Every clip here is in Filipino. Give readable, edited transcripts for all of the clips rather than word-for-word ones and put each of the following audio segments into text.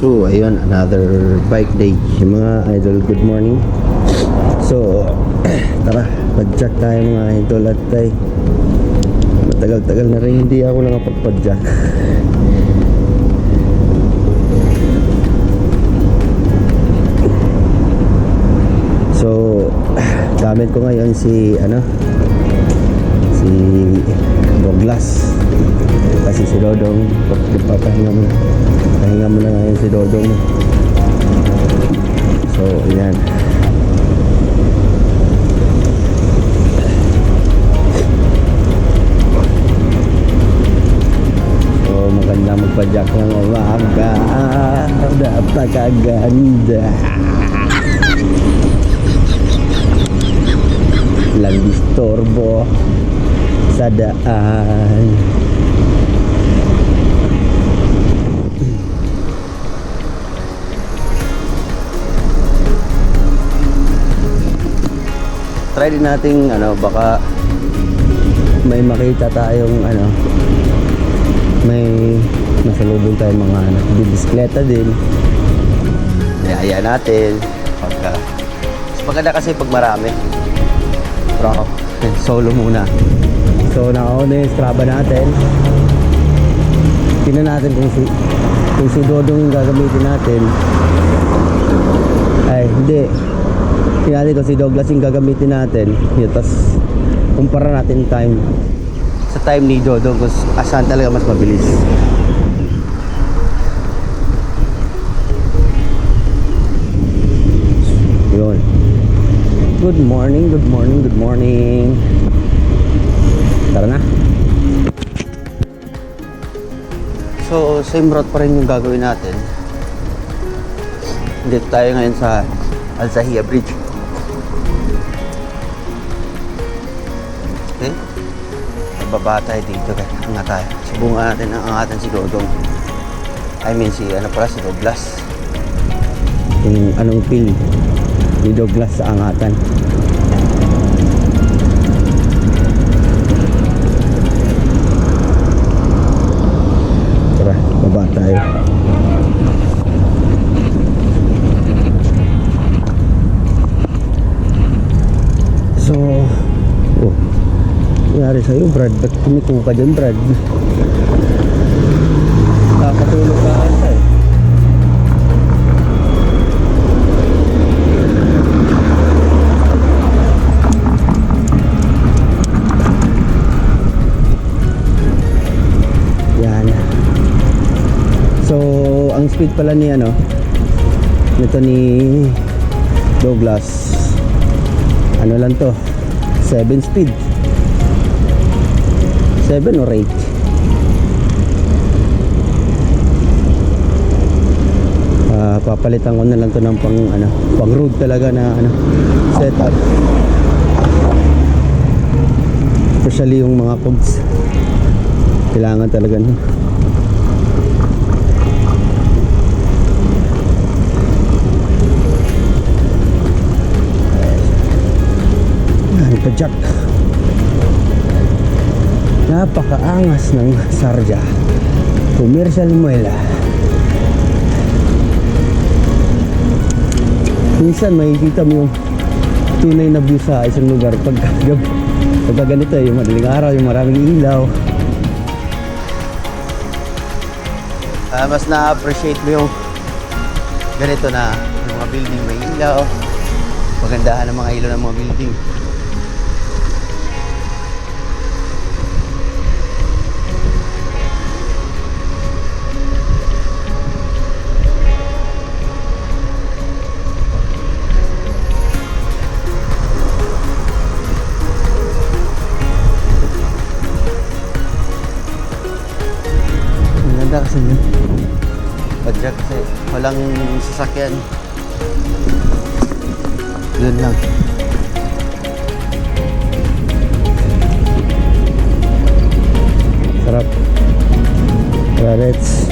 So, ayun, another bike day. Mga idol, good morning. So, tara, pag-jack tayo mga idol at tay. Matagal-tagal na rin hindi ako nakapag-jack. So, gamit ko ngayon si Douglas. Kasi si Dodong papahinga mo na ngayon si Dodong. So ayan, so maganda magpa-jack ng umaga. Napakaganda. Lang disturbo sa daan. Try din nating baka may makita tayong may nasalubong tayong mga bisikleta din. Ayan natin pagka maganda kasi pag marami. Pero solo muna. So nakauna yung Strava natin. Tingnan natin kung si Dodong yung gagamitin natin. Ay hindi, tingnan natin kung si Douglas yung gagamitin natin. Tapos kumpara natin time sa time ni Dodong kung asan talaga mas mabilis. Yun. Good morning, good morning, good morning. Tara na. So same route pa rin yung gagawin natin. Dito tayo ngayon sa Al Zahia Bridge. Okay, bababa tayo dito. Kaya tayo subukan natin ang angatan si Dodong. I mean si si Douglas. Yung anong feel ni Douglas sa angatan. Tara, baba tayo. So, nangyari sa'yo, Brad? Ba't kumiko ka dyan, Brad? Nakakatulog ka ata eh. Yan. So, ang speed pala ni nito ni Douglas, lang to, 7 speed, 7 or 8. Papalitan ko na lang to ng pang road talaga na setup, especially yung mga cogs. Kailangan talaga pa-jack. Napakaangas ng Sarja Commercial Muela. Minsan makikita mo yung tunay na view sa isang lugar pag ganito, yung madaling araw, yung maraming ilaw. Mas na-appreciate mo yung ganito na yung mga building may ilaw. Magandahan ng mga ilaw ng mga building. Kasi pag-jack kasi walang sasakyan, yun lang. Sarap. Carrots.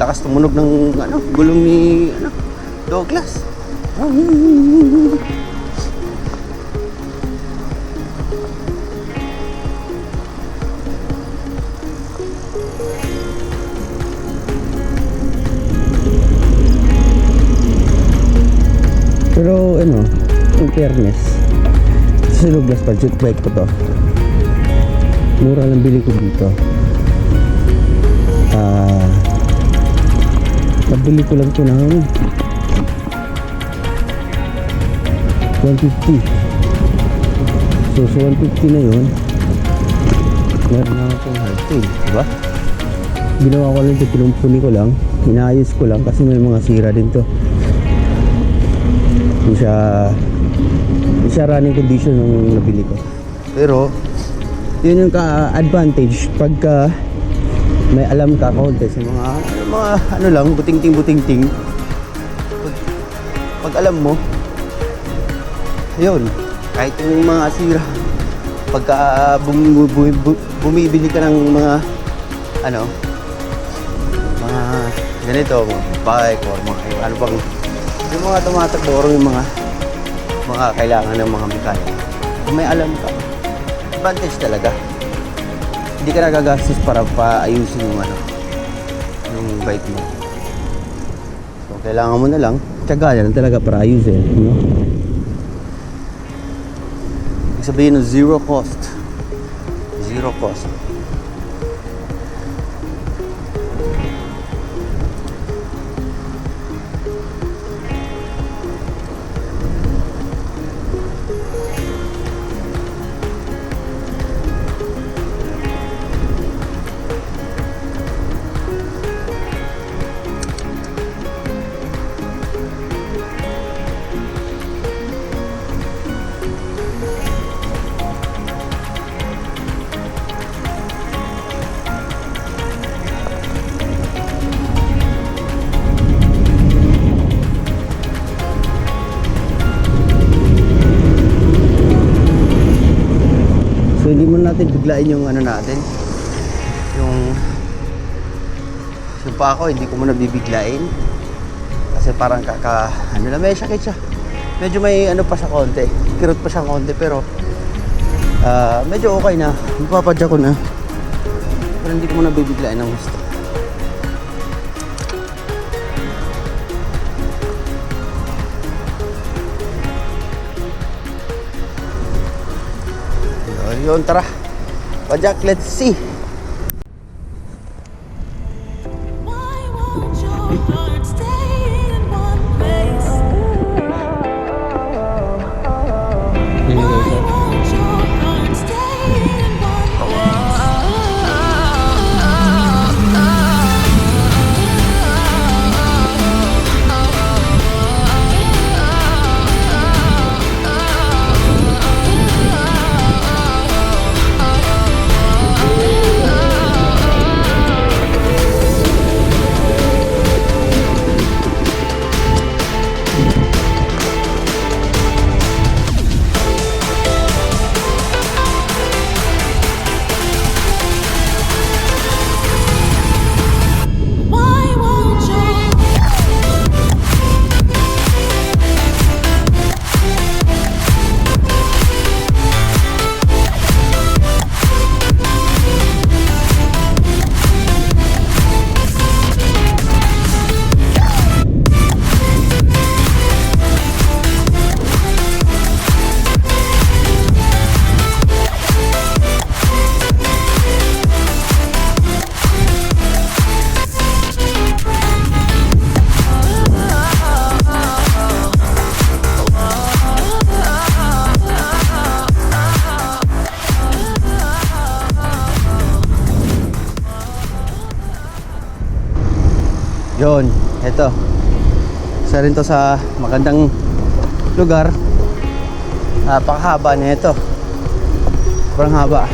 lakas tumunog ng gulong ni Douglas. Pero in fairness, sa Douglas budget bike ko to, mura lang bili ko dito. Nabili ko lang ito ng 150. So sa 150 na yun, meron na akong hardtail, diba? Ginawa ko lang ito, pinumpuni ko lang, inaayos ko lang kasi may mga sira din to. Hindi siya running condition nung nabili ko. Pero yun yung ka-advantage pagka may alam ka kaunti sa mga buting-ting. Pag alam mo, yun, kahit yung mga sira, pagka bumibili ka ng mga mga ganito, bike or mga ano pang yung mga tumatakbo or yung mga kailangan ng mga mechanic. Kung may alam ka, advantage talaga. Hindi ka nagagastos para paayusin yung bike mo. So kailangan mo na lang, tiyaga lang talaga para ayusin, Ibig sabihin ng zero cost. So hindi mo natin biglain yung natin, yung pa ako, hindi ko muna bibiglain kasi parang may sakit siya, medyo may pa siya konti, kirot pa siya konti, pero medyo okay na, ipapadya ko na, pero hindi ko muna bibiglain ng gusto. Yun, tara. Pajak, let's see. Why won't your heart stay in one place? Why won't your heart stay in one Yun, eto. Isa rin to sa magandang lugar. Napakahaba na ito. Sobrang haba.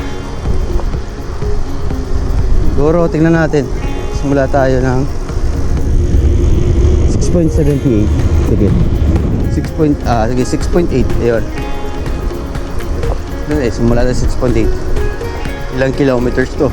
Siguro, tingnan natin. Simula tayo ng 6.78. Sige. 6.8. Ayun. Simula na 6.8. Ilang kilometers to?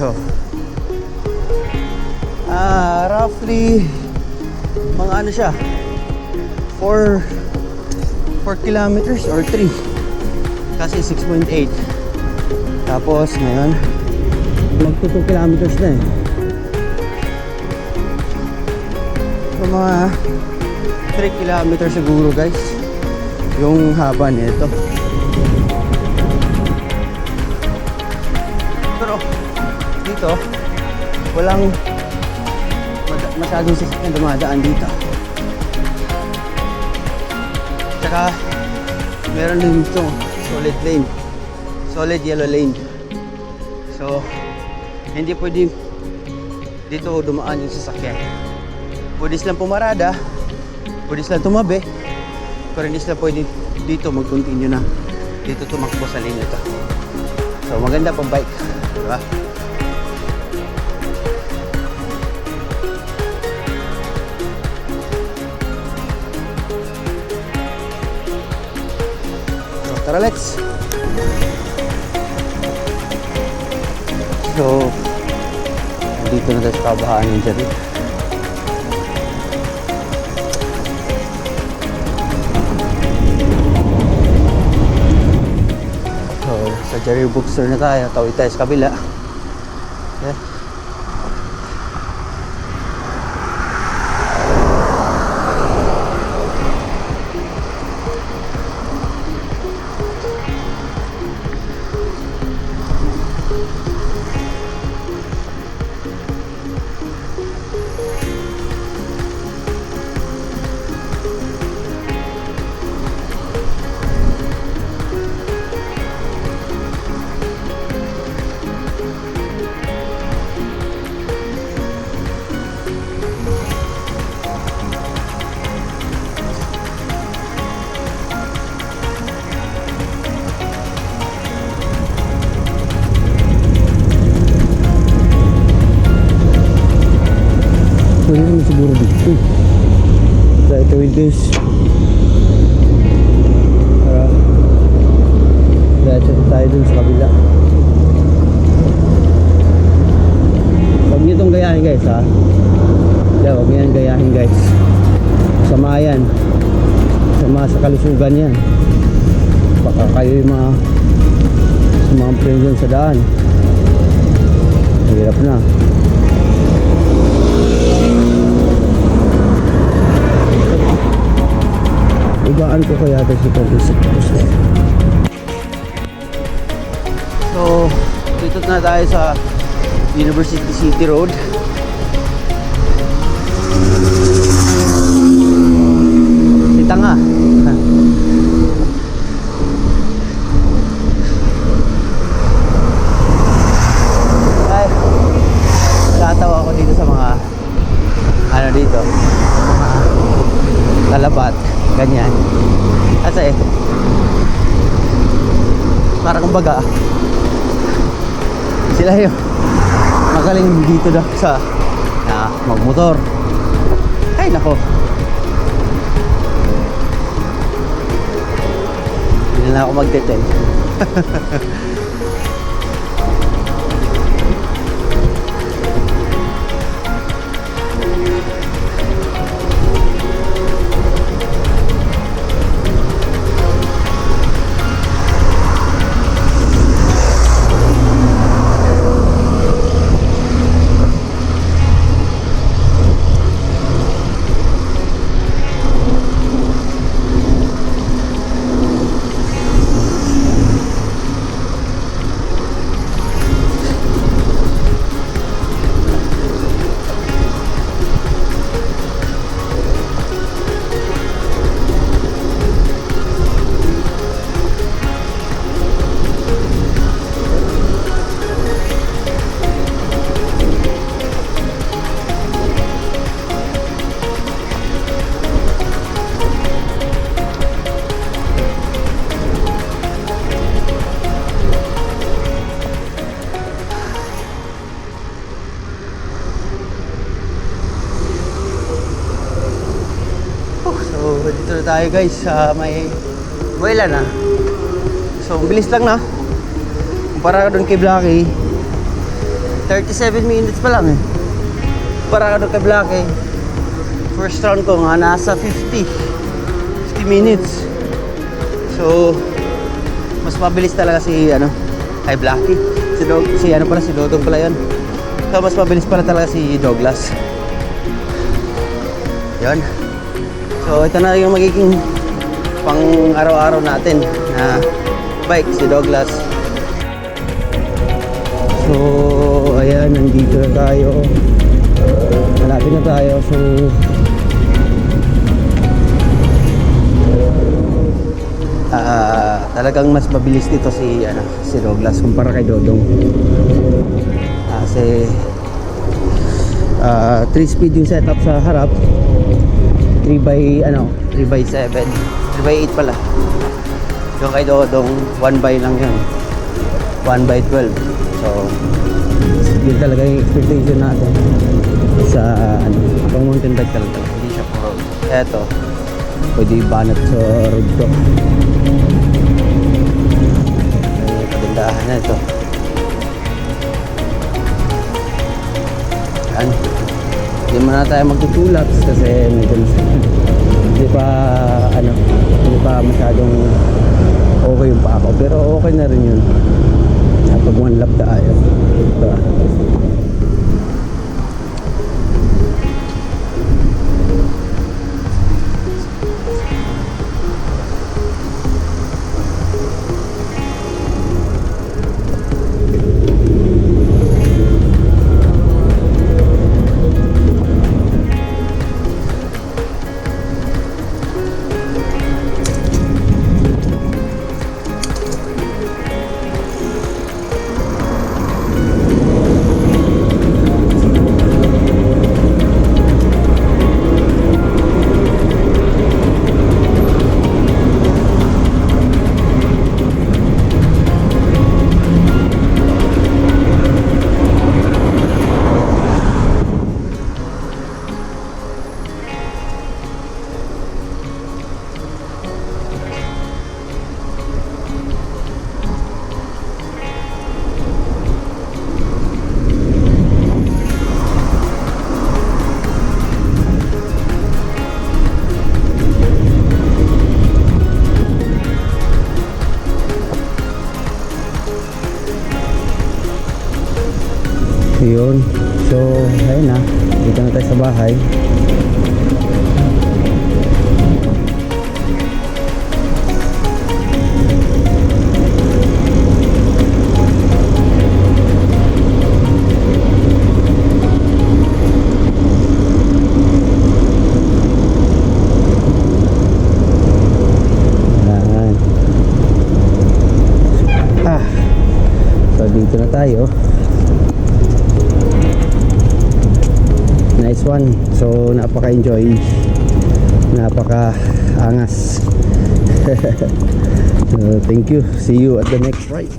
So, roughly, mga ano siya, 4 kilometers or 3. Kasi 6.8. Tapos, ngayon, magto 2 kilometers na eh. So, mga 3 kilometers siguro guys, yung haba nito. Pero, dito, walang masyadong sasakyan dumadaan dito. Tsaka meron din ito solid lane, solid yellow lane. So hindi pwede dito dumaan yung sasakyan. Pwede silang pumarada, pwede silang tumabi, pero hindi sila pwede dito mag-continue na dito tumakbo sa lane ito. So maganda pang bike, diba? Tara, let's. So, dito na tayo sa kabahaan ng Jari. So, sa Jari Bookstore na tayo. Tawid tayo sa kabila. Yeah. Pwede naman siguro dito. Sa itawid guys. Para diretso tayo dun sa kabila. Huwag nyo itong gayahin guys ha. Huwag nyo yan gayahin guys. Sama yan. Sama sa kalusugan yan. Baka kayo yung mga friends dyan sa daan. Hirap na. Ibaan ko kaya ito si pag-isip ko siya. So, dito na tayo sa University City Road. Si tanga. Ay, tatawa ako dito sa mga ano dito, mga lalabat. Ganyan. Kasi parang kumbaga sila yung magaling dito daw sa magmotor. Ay nako, hindi na ako magdetel. Dito na tayo guys sa may Buwela na. So bilis lang na kumpara doon kay Blackie. 37 minutes pa lang eh. Para ano kay Black eh. First round ko nga nasa 50 minutes. So mas mabilis talaga si ano kay Blackie. Si Dodong pala 'yon. So mas mabilis pala talaga si Douglas. 'Yon. So ito na yung magiging pang araw-araw natin na bike si Douglas. So ayan, nandito na tayo. Malapit na tayo. So talagang mas mabilis dito si Douglas kumpara kay Dodong. Kasi 3 speed yung setup sa harap. 3x7, 3x8 pala. Yung kay Dodong 1x lang yun, 1x12. So yun talaga yung expectation natin sa pang mountain bike talaga, hindi siya for road. Eto, pwede ibanat sa road to. Ay, kagandahan na ito. Yan, hindi muna tayo magtutulaps kasi medyo hindi pa masyadong okay yung pa ako, pero okay na rin yun pag one lap tayo. Diba? Yun. So, ayun na. Dito na tayo sa bahay. Ayan. So, dito na tayo. Nice one. So napaka-enjoy, napaka-angas. Thank you. See you at the next ride.